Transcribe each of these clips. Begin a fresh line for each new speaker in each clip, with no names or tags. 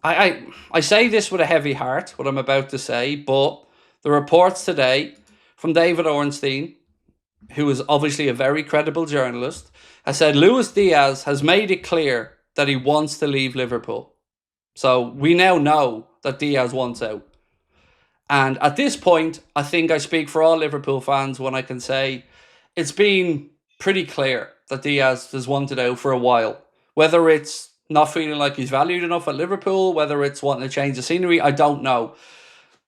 I say this with a heavy heart, what I'm about to say, but the reports today from David Ornstein, who is obviously a very credible journalist, has said Luis Diaz has made it clear that he wants to leave Liverpool. So we now know that Diaz wants out. And at this point, I think I speak for all Liverpool fans when I can say it's been pretty clear that Diaz has wanted out for a while. Whether it's not feeling like he's valued enough at Liverpool, whether it's wanting to change the scenery, I don't know.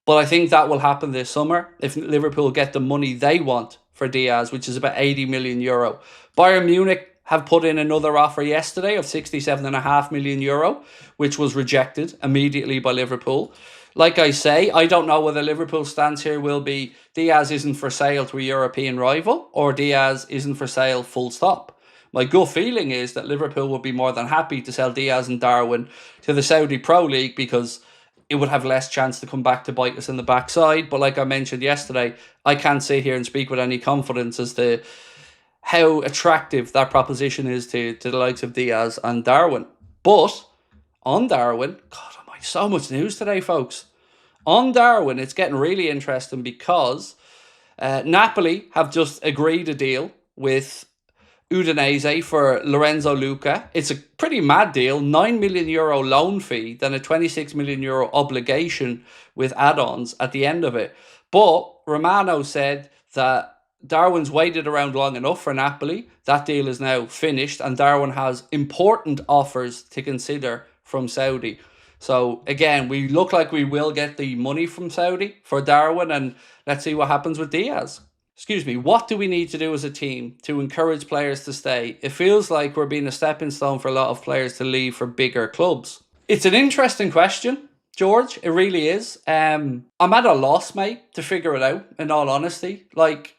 But I think that will happen this summer if Liverpool get the money they want for Diaz, which is about 80 million euro. Bayern Munich have put in another offer yesterday of 67.5 million euro, which was rejected immediately by Liverpool. Like I say, I don't know whether Liverpool's stance here will be Diaz isn't for sale to a European rival or Diaz isn't for sale full stop. My gut feeling is that Liverpool would be more than happy to sell Diaz and Darwin to the Saudi Pro League because it would have less chance to come back to bite us in the backside. But like I mentioned yesterday, I can't sit here and speak with any confidence as to how attractive that proposition is to the likes of Diaz and Darwin. But on Darwin, God almighty, so much news today, folks. On Darwin, it's getting really interesting because Napoli have just agreed a deal with Udinese for Lorenzo Luca. It's a pretty mad deal, 9 million euro loan fee, then a 26 million euro obligation with add-ons at the end of it. But Romano said that Darwin's waited around long enough for Napoli. That deal is now finished and Darwin has important offers to consider from Saudi. So again, we look like we will get the money from Saudi for Darwin, and let's see what happens with Diaz. Excuse me, what do we need to do as a team to encourage players to stay? It feels like we're being a stepping stone for a lot of players to leave for bigger clubs. It's an interesting question, George. It really is. I'm at a loss, mate, to figure it out, in all honesty. Like,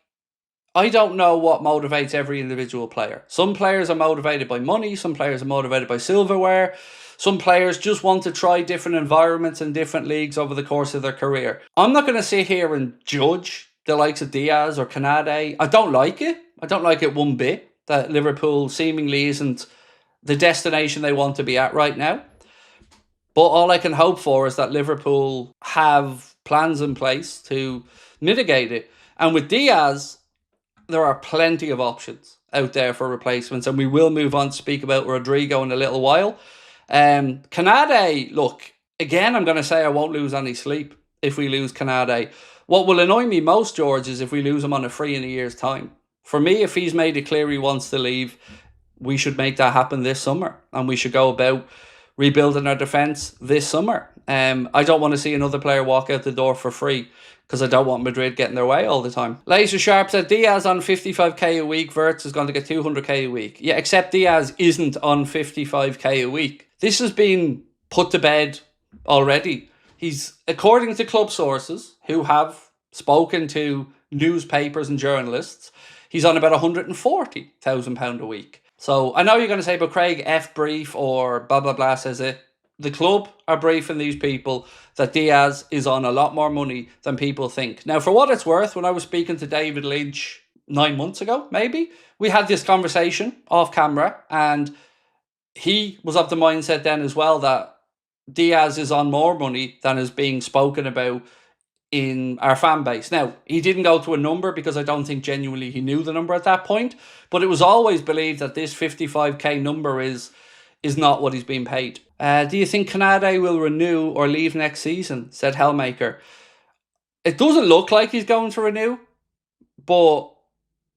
I don't know what motivates every individual player. Some players are motivated by money. Some players are motivated by silverware. Some players just want to try different environments and different leagues over the course of their career. I'm not going to sit here and judge the likes of Diaz or Canade. I don't like it. I don't like it one bit that Liverpool seemingly isn't the destination they want to be at right now. But all I can hope for is that Liverpool have plans in place to mitigate it. And with Diaz, there are plenty of options out there for replacements, and we will move on to speak about Rodrigo in a little while. Canade, look, again, I'm going to say I won't lose any sleep if we lose Canade. What will annoy me most, George, is if we lose him on a free in a year's time. For me, if he's made it clear he wants to leave, we should make that happen this summer, and we should go about rebuilding our defence this summer. I don't want to see another player walk out the door for free because I don't want Madrid getting their way all the time. Laser Sharp said Diaz on 55k a week, Wirtz is going to get 200k a week. Yeah, except Diaz isn't on 55k a week. This has been put to bed already. He's, according to club sources who have spoken to newspapers and journalists, he's on about £140,000 a week. So I know you're going to say, but Craig, F brief or blah, blah, blah says it. The club are briefing these people that Diaz is on a lot more money than people think. Now, for what it's worth, when I was speaking to David Lynch 9 months ago, maybe, we had this conversation off camera, and he was of the mindset then as well that Diaz is on more money than is being spoken about in our fan base. Now, he didn't go to a number because I don't think genuinely he knew the number at that point, but it was always believed that this 55k number is not what he's being paid. Do you think Canade will renew or leave next season? Said Hellmaker. It doesn't look like he's going to renew, but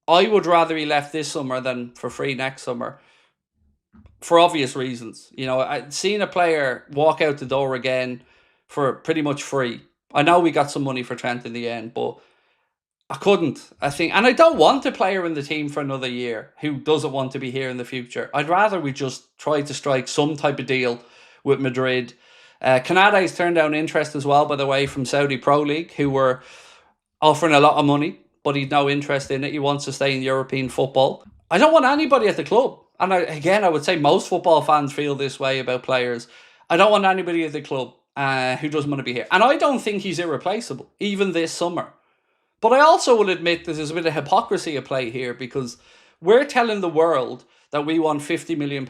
I would rather he left this summer than for free next summer. For obvious reasons. You know, I've seen a player walk out the door again for pretty much free. I know we got some money for Trent in the end, but I couldn't, I think. And I don't want a player in the team for another year who doesn't want to be here in the future. I'd rather we just try to strike some type of deal with Madrid. Canade's turned down interest as well, by the way, from Saudi Pro League, who were offering a lot of money, but he'd no interest in it. He wants to stay in European football. I don't want anybody at the club. And I would say most football fans feel this way about players. I don't want anybody at the club who doesn't want to be here. And I don't think he's irreplaceable, even this summer. But I also will admit there's a bit of hypocrisy at play here, because we're telling the world that we want £50 million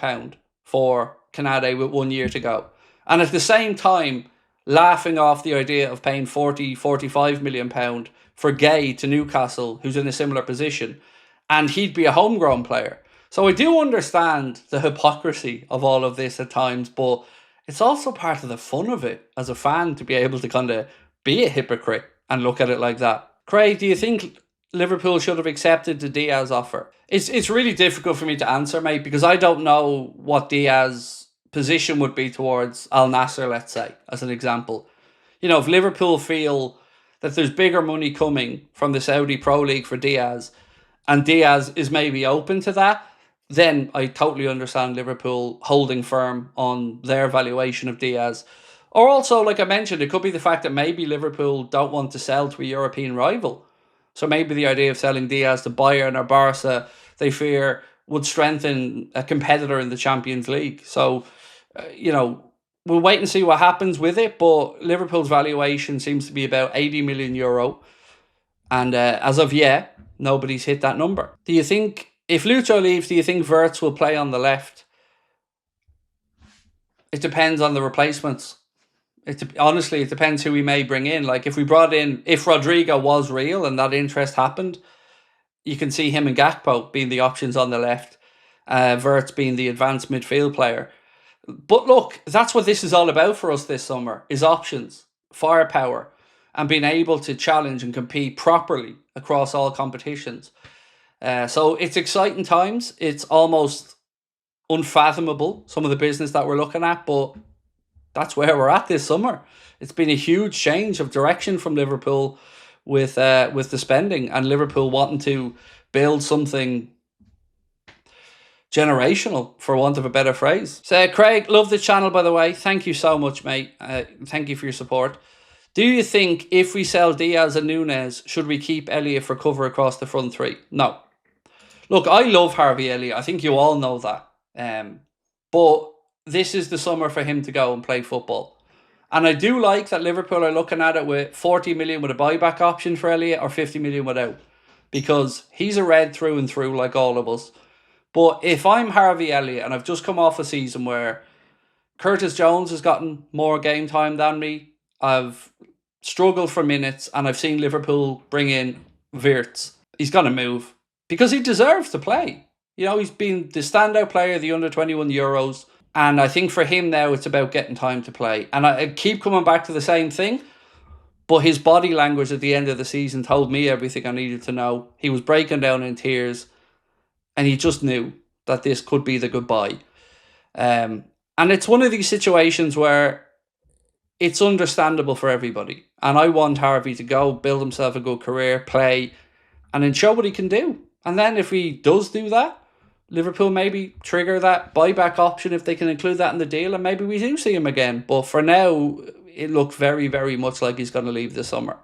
for Canade with 1 year to go. And at the same time, laughing off the idea of paying 40, 45 million pound for Gay to Newcastle, who's in a similar position, and he'd be a homegrown player. So I do understand the hypocrisy of all of this at times, but it's also part of the fun of it as a fan to be able to kind of be a hypocrite and look at it like that. Craig, do you think Liverpool should have accepted the Diaz offer? It's really difficult for me to answer, mate, because I don't know what Diaz's position would be towards Al Nassr, let's say, as an example. You know, if Liverpool feel that there's bigger money coming from the Saudi Pro League for Diaz, and Diaz is maybe open to that, then I totally understand Liverpool holding firm on their valuation of Diaz. Or also, like I mentioned, it could be the fact that maybe Liverpool don't want to sell to a European rival. So maybe the idea of selling Diaz to Bayern or Barca, they fear, would strengthen a competitor in the Champions League. So, you know, we'll wait and see what happens with it. But Liverpool's valuation seems to be about 80 million euro. And as of yet, nobody's hit that number. Do you think, if Lucho leaves, do you think Wirtz will play on the left? It depends on the replacements. Honestly, it depends who we may bring in. Like if we brought in, if Rodrigo was real and that interest happened, you can see him and Gakpo being the options on the left, Wirtz being the advanced midfield player. But look, that's what this is all about for us this summer, is options, firepower, and being able to challenge and compete properly across all competitions. So it's exciting times. It's almost unfathomable, some of the business that we're looking at, but that's where we're at this summer. It's been a huge change of direction from Liverpool with the spending, and Liverpool wanting to build something generational, for want of a better phrase. So, Craig, love the channel, by the way. Thank you so much, mate. Thank you for your support. Do you think if we sell Diaz and Nunez, should we keep Elliott for cover across the front three? No. Look, I love Harvey Elliott. I think you all know that. But this is the summer for him to go and play football. And I do like that Liverpool are looking at it with 40 million with a buyback option for Elliott or 50 million without. Because he's a red through and through like all of us. But if I'm Harvey Elliott and I've just come off a season where Curtis Jones has gotten more game time than me, I've struggled for minutes, and I've seen Liverpool bring in Wirtz, he's going to move. Because he deserves to play. You know, he's been the standout player of the under-21 Euros. And I think for him now, it's about getting time to play. And I keep coming back to the same thing. But his body language at the end of the season told me everything I needed to know. He was breaking down in tears. And he just knew that this could be the goodbye. And it's one of these situations where it's understandable for everybody. And I want Harvey to go, build himself a good career, play, and then show what he can do. And then if he does do that, Liverpool maybe trigger that buyback option if they can include that in the deal, and maybe we do see him again. But for now, it looked very, very much like he's going to leave this summer.